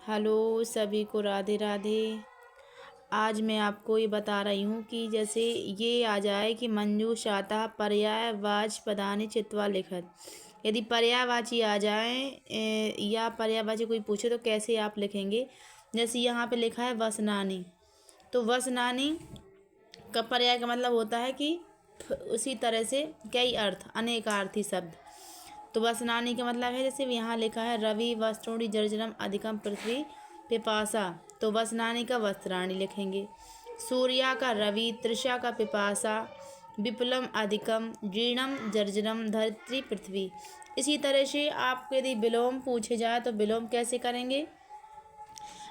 Hello सभी को राधे राधे। आज मैं आपको ये बता रही हूँ कि जैसे ये आ जाए कि मंजूषातः पर्यायवाची पदानि चित्वा लिखत। यदि पर्यायवाची आ जाए या पर्यायवाची कोई पूछे तो कैसे आप लिखेंगे। जैसे यहाँ पे लिखा है वसनानि, तो वसनानि का पर्याय का मतलब होता है कि उसी तरह से कई अर्थ, अनेकार्थी शब्द। तो वसनानि का मतलब है जैसे यहाँ लिखा है रवि वस्त्रोणि जर्जरम अधिकम पृथ्वी पिपासा, तो वसनानि का वस्त्राणि लिखेंगे। सूर्या का रवि, तृषा का पिपासा, विपुलम अधिकम, जीर्णम जर्जरम धरित्री पृथ्वी। इसी तरह से आपको यदि विलोम पूछे जाए तो विलोम कैसे करेंगे।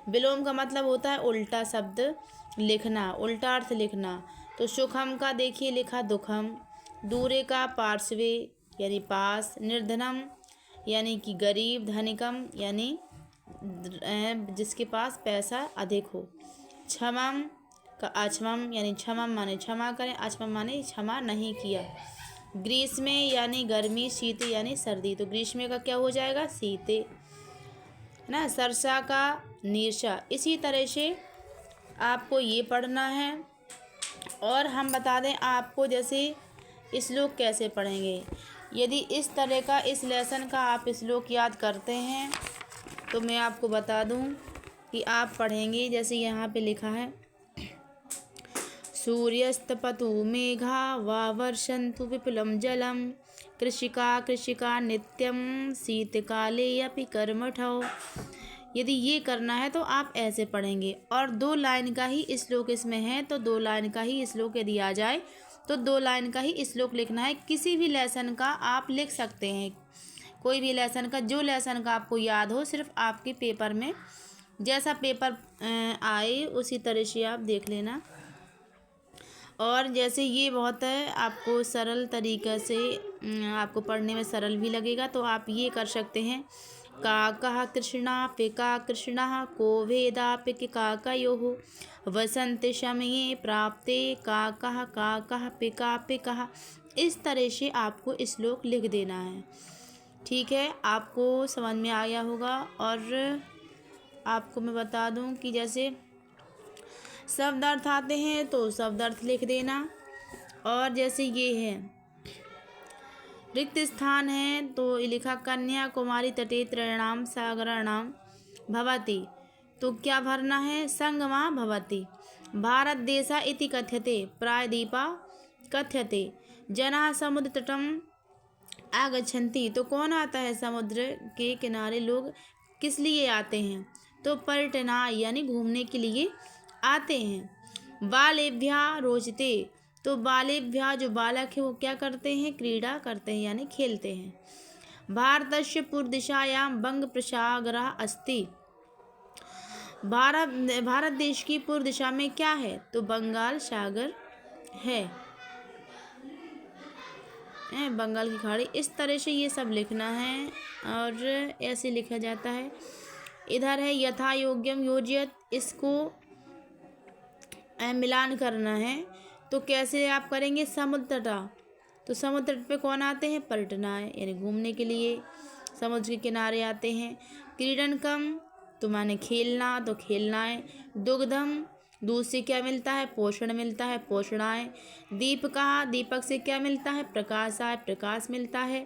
विलोम का मतलब होता है उल्टा शब्द लिखना, उल्टा अर्थ लिखना। तो सुखम का देखिए लिखा दुखम, दूरे का पार्श्वे यानी पास, निर्धनम यानी कि गरीब, धनिकम यानी जिसके पास पैसा अधिक हो, क्षमम का अक्षमम यानी क्षमम माने क्षमा करें, अक्षमम माने क्षमा नहीं किया, ग्रीष्म यानी गर्मी, शीत यानी सर्दी, तो ग्रीष्म का क्या हो जाएगा शीते, है ना। सरसा का नीरसा। इसी तरह से आपको ये पढ़ना है। और हम बता दें आपको जैसे श्लोक कैसे पढ़ेंगे। यदि इस तरह का इस लेसन का आप श्लोक याद करते हैं तो मैं आपको बता दूं कि आप पढ़ेंगे। जैसे यहाँ पे लिखा है सूर्यस्तपतु मेघा वा वर्षन्तु विपुलं जलम, कृषिका नित्यम शीतकाले अपि कर्मठौ। यदि ये करना है तो आप ऐसे पढ़ेंगे। और 2 लाइन का ही श्लोक इसमें है, तो 2 लाइन का ही श्लोक यदि आ जाए तो 2 लाइन का ही श्लोक लिखना है। किसी भी लेसन का आप लिख सकते हैं, कोई भी लेसन का, जो लेसन का आपको याद हो, सिर्फ आपके पेपर में जैसा पेपर आए उसी तरह से आप देख लेना। और जैसे ये बहुत है आपको सरल तरीक़े से आपको पढ़ने में सरल भी लगेगा, तो आप ये कर सकते हैं। काकः कृष्णा पिका कृष्णः को भेदा पिक काकयोः, वसंत शमये प्राप्ते काकः पिका पिकः। इस तरह से आपको श्लोक लिख देना है। ठीक है, आपको समझ में आ गया होगा। और आपको मैं बता दूं कि जैसे शब्द अर्थ आते हैं तो शब्द अर्थ लिख देना। और जैसे ये है रिक्त स्थान है तो लिखा कन्याकुमारी तटे त्रयाणाम सागराणाम भवति, तो क्या भरना है संगमा भवति। भारत देशा इति कथ्यते प्रायद्वीपा कथ्यते, जना समुद्र तटम आगच्छन्ति, तो कौन आता है समुद्र के किनारे लोग किस लिए आते हैं, तो पर्यटनाय यानी घूमने के लिए आते हैं। बालेभ्या रोचते, तो बालेभ्या जो बालक है वो क्या करते हैं क्रीड़ा करते हैं यानी खेलते हैं। भारतस्य पूर्वदिशायां बंग प्रसागरः अस्ति, भारत देश की पूर्व दिशा में क्या है, तो बंगाल सागर है, बंगाल की खाड़ी। इस तरह से ये सब लिखना है और ऐसे लिखा जाता है। इधर है यथा योग्यम योज्यत, इसको मिलान करना है। तो कैसे आप करेंगे समुद्र तटा, तो समुद्र तट पे कौन आते हैं पर्यटनाय यानी घूमने के लिए समुद्र के किनारे आते हैं। क्रीडनकम तो माने खेलना, तो खेलना है। दुग्धम दूध से क्या मिलता है पोषण मिलता है, पोषणाय। दीपका दीपक से क्या मिलता है प्रकाशाय, प्रकाश मिलता है।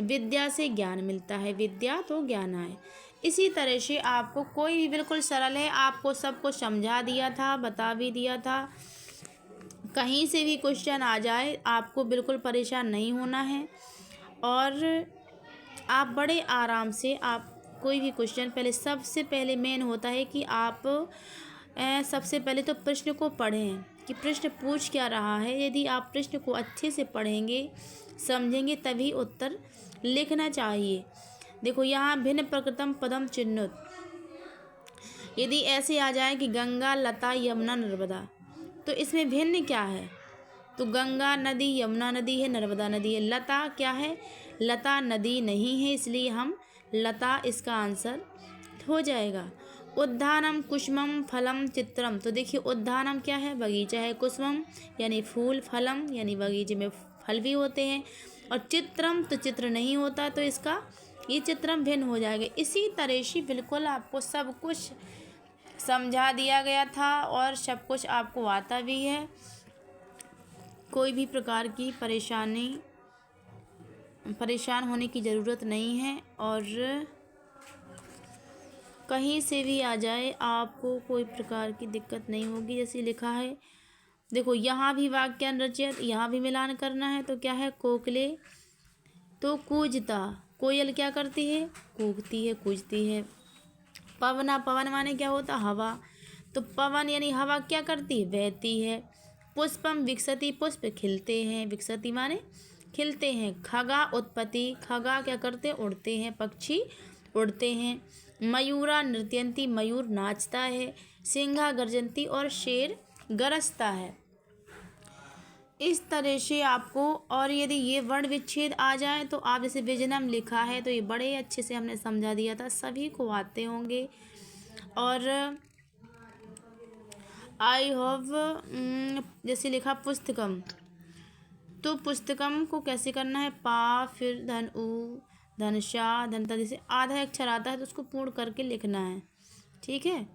विद्या से ज्ञान मिलता है, विद्या तो ज्ञान आए। इसी तरह से आपको कोई भी बिल्कुल सरल है, आपको सब कुछ समझा दिया था, बता भी दिया था। कहीं से भी क्वेश्चन आ जाए आपको बिल्कुल परेशान नहीं होना है। और आप बड़े आराम से आप कोई भी क्वेश्चन पहले, सबसे पहले मेन होता है कि आप सबसे पहले तो प्रश्न को पढ़ें कि प्रश्न पूछ क्या रहा है। यदि आप प्रश्न को अच्छे से पढ़ेंगे समझेंगे तभी उत्तर लिखना चाहिए। देखो यहाँ भिन्न प्रकृतम पदम चिन्हित, यदि ऐसे आ जाए कि गंगा लता यमुना नर्मदा, तो इसमें भिन्न क्या है, तो गंगा नदी यमुना नदी है, नर्मदा नदी है। लता क्या है, लता नदी नहीं है, इसलिए हम लता इसका आंसर हो जाएगा। उद्यानम कुसुमम फलम चित्रम, तो देखिए उद्यानम क्या है बगीचा है, कुसुमम यानी फूल, फलम यानी बगीचे में फल भी होते हैं, और चित्रम तो चित्र नहीं होता, तो इसका ये चित्रम भिन्न हो जाएगा। इसी तरह से बिल्कुल आपको सब कुछ समझा दिया गया था और सब कुछ आपको आता भी है। कोई भी प्रकार की परेशान होने की ज़रूरत नहीं है और कहीं से भी आ जाए आपको कोई प्रकार की दिक्कत नहीं होगी। जैसे लिखा है देखो, यहाँ भी वाक्यान रचित, यहाँ भी मिलान करना है। तो क्या है, कोकिले तो कूजता, कोयल क्या करती है, कूकती है, कूजती है। पवना, पवन माने क्या होता, हवा, तो पवन यानी हवा क्या करती है, बहती है। पुष्पम विकसती, पुष्प खिलते हैं, विकसती माने खिलते हैं। खगा उत्पत्ति, खगा क्या करते हैं, उड़ते हैं, पक्षी उड़ते हैं। मयूरा नृत्यंती, मयूर नाचता है। सिंघा गर्जंती, और शेर गरजता है। इस तरह से आपको, और यदि ये वर्ण विच्छेद आ जाए तो आप, जैसे व्यंजनम लिखा है तो ये बड़े अच्छे से हमने समझा दिया था, सभी को आते होंगे। और आई हैव जैसे लिखा पुस्तकम, तो पुस्तकम को कैसे करना है, पा फिर धन उ धन शा धनता, जैसे आधा अक्षर आता है तो उसको पूर्ण करके लिखना है, ठीक है।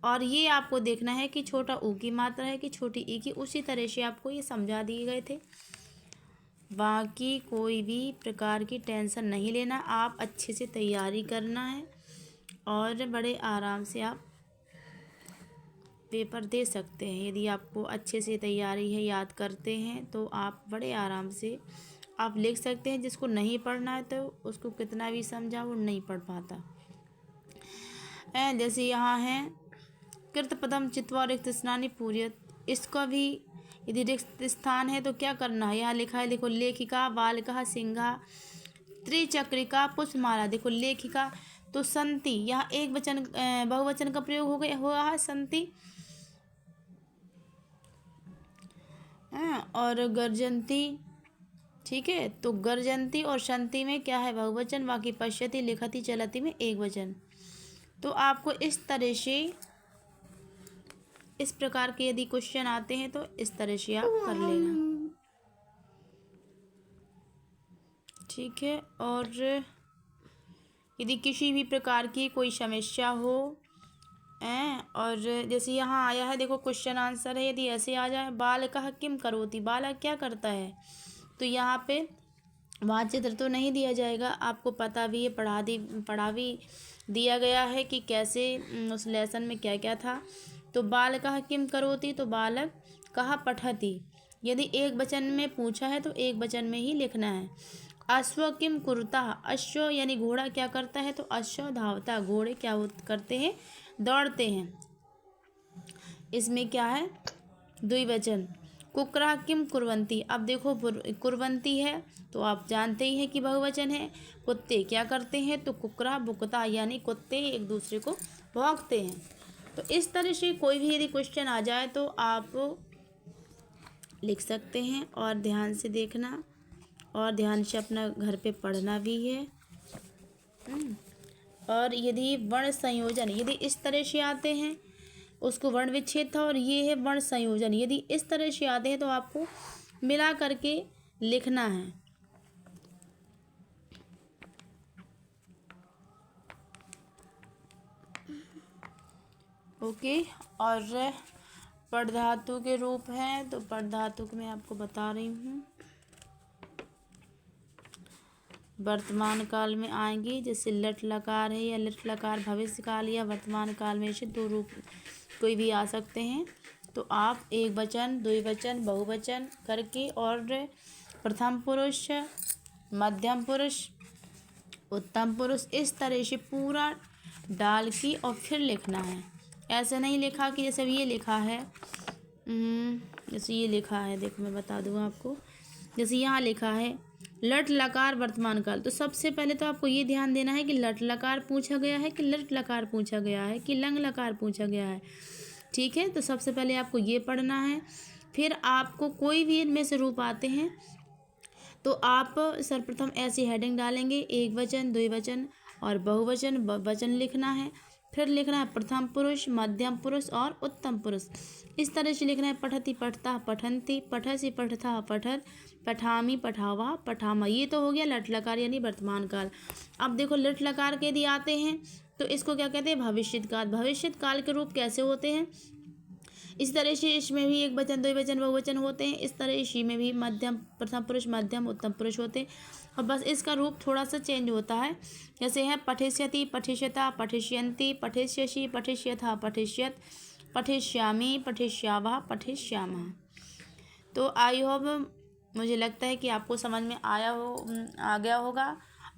और ये आपको देखना है कि छोटा ऊ की मात्रा है कि छोटी ई की, उसी तरह से आपको ये समझा दिए गए थे। बाकी कोई भी प्रकार की टेंशन नहीं लेना, आप अच्छे से तैयारी करना है और बड़े आराम से आप पेपर दे सकते हैं। यदि आपको अच्छे से तैयारी है, याद करते हैं, तो आप बड़े आराम से आप लिख सकते हैं। जिसको नहीं पढ़ना है तो उसको कितना भी समझा वो नहीं पढ़ पाता। जैसे यहाँ है कृत पदम चित्वा रिक्त स्नानी पूर्यत, इसका भी यदि रिक्त स्थान है तो क्या करना है, यहाँ लिखा है देखो, लेखिका बालिका सिंघा त्रिचक्रिका पुष्पमाला। देखो लेखिका तो संति, यहाँ एक वचन बहुवचन का प्रयोग हो गया हुआ है, संति। और गर्जंती, ठीक है, तो गर्जंती और संति में क्या है, बहुवचन। बाकी पश्यति लिखति चलति में एक वचन। तो आपको इस तरह से, इस प्रकार के यदि क्वेश्चन आते हैं तो इस तरह से आप कर लेना, ठीक है। और यदि किसी भी प्रकार की कोई समस्या हो और जैसे यहाँ आया है देखो क्वेश्चन आंसर है, यदि ऐसे आ जाए, बालकः किम करोति, बालक क्या करता है, तो यहाँ पे वहाँ चित्र तो नहीं दिया जाएगा, आपको पता भी है, पढ़ा भी दिया गया है कि कैसे उस लेसन में क्या क्या था। तो बालकः किम करोति, तो बालक कहाँ पठति, यदि एक वचन में पूछा है तो एक वचन में ही लिखना है। अश्व किम कुरुतः, अश्व यानी घोड़ा क्या करता है, तो अश्व धावता, घोड़े क्या करते हैं, दौड़ते हैं। इसमें क्या है, द्विवचन। कुक्रा किम कुर्वन्ति, अब देखो कुर्वन्ति है तो आप जानते ही हैं कि बहुवचन है। कुत्ते क्या करते हैं, तो कुक्रा बुकता, यानी कुत्ते एक दूसरे को भौंकते हैं। तो इस तरह से कोई भी यदि क्वेश्चन आ जाए तो आप लिख सकते हैं, और ध्यान से देखना और ध्यान से अपना घर पे पढ़ना भी है। और यदि वर्ण संयोजन यदि इस तरह से आते हैं, उसको वर्ण विच्छेद था, और ये है वर्ण संयोजन, यदि इस तरह से आते हैं तो आपको मिला करके लिखना है। ओके। और पदधातु के रूप हैं, तो पदधातु मैं आपको बता रही हूँ, वर्तमान काल में आएंगी। जैसे लट लकार है या लट लकार भविष्य काल या वर्तमान काल में से दो रूप कोई भी आ सकते हैं। तो आप एक वचन, द्विवचन, बहुवचन करके, और प्रथम पुरुष, मध्यम पुरुष, उत्तम पुरुष, इस तरह से पूरा डाल के और फिर लिखना है। ऐसे नहीं लिखा कि जैसे ये लिखा है, जैसे ये लिखा है, देखो मैं बता दूँ आपको, जैसे यहाँ लिखा है लट लकार वर्तमान काल, तो सबसे पहले तो आपको ये ध्यान देना है कि लट लकार पूछा गया है कि लट लकार पूछा गया है कि लंग लकार पूछा गया है, ठीक है। तो सबसे पहले आपको ये पढ़ना है। फिर आपको कोई भी इनमें से रूप आते हैं तो आप सर्वप्रथम ऐसी हेडिंग डालेंगे, एक वचन, द्विवचन और बहुवचन वचन लिखना है। फिर लिखना है प्रथम पुरुष, मध्यम पुरुष और उत्तम पुरुष। इस तरह से लिखना है पठति पठता पठन्ति, पठसि पठथा पठत, पठामि पठावा पठामा। ये तो हो गया लट लकार यानी वर्तमान काल। अब देखो लट लकार के यदि आते हैं तो इसको क्या कहते हैं, भविष्यत काल। भविष्यत काल के रूप कैसे होते हैं, इस तरह से इसमें भी एक वचन, द्विवचन, बहुवचन होते हैं। इस तरह इसी में भी मध्यम प्रथम पुरुष, मध्यम उत्तम पुरुष होते हैं। और बस इसका रूप थोड़ा सा चेंज होता है। जैसे है पठिष्यति, पठिष्यता, पठिष्यन्ति, पठिष्यसि, पठिष्यथा, पठिष्यत, पठिष्यामि, पठिष्यावः, पठिष्यामः। तो आई होप, मुझे लगता है कि आपको समझ में आ गया होगा।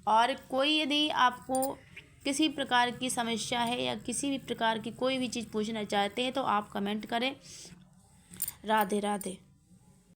और कोई यदि आपको किसी प्रकार की समस्या है या किसी भी प्रकार की कोई भी चीज़ पूछना चाहते हैं तो आप कमेंट करें। राधे राधे।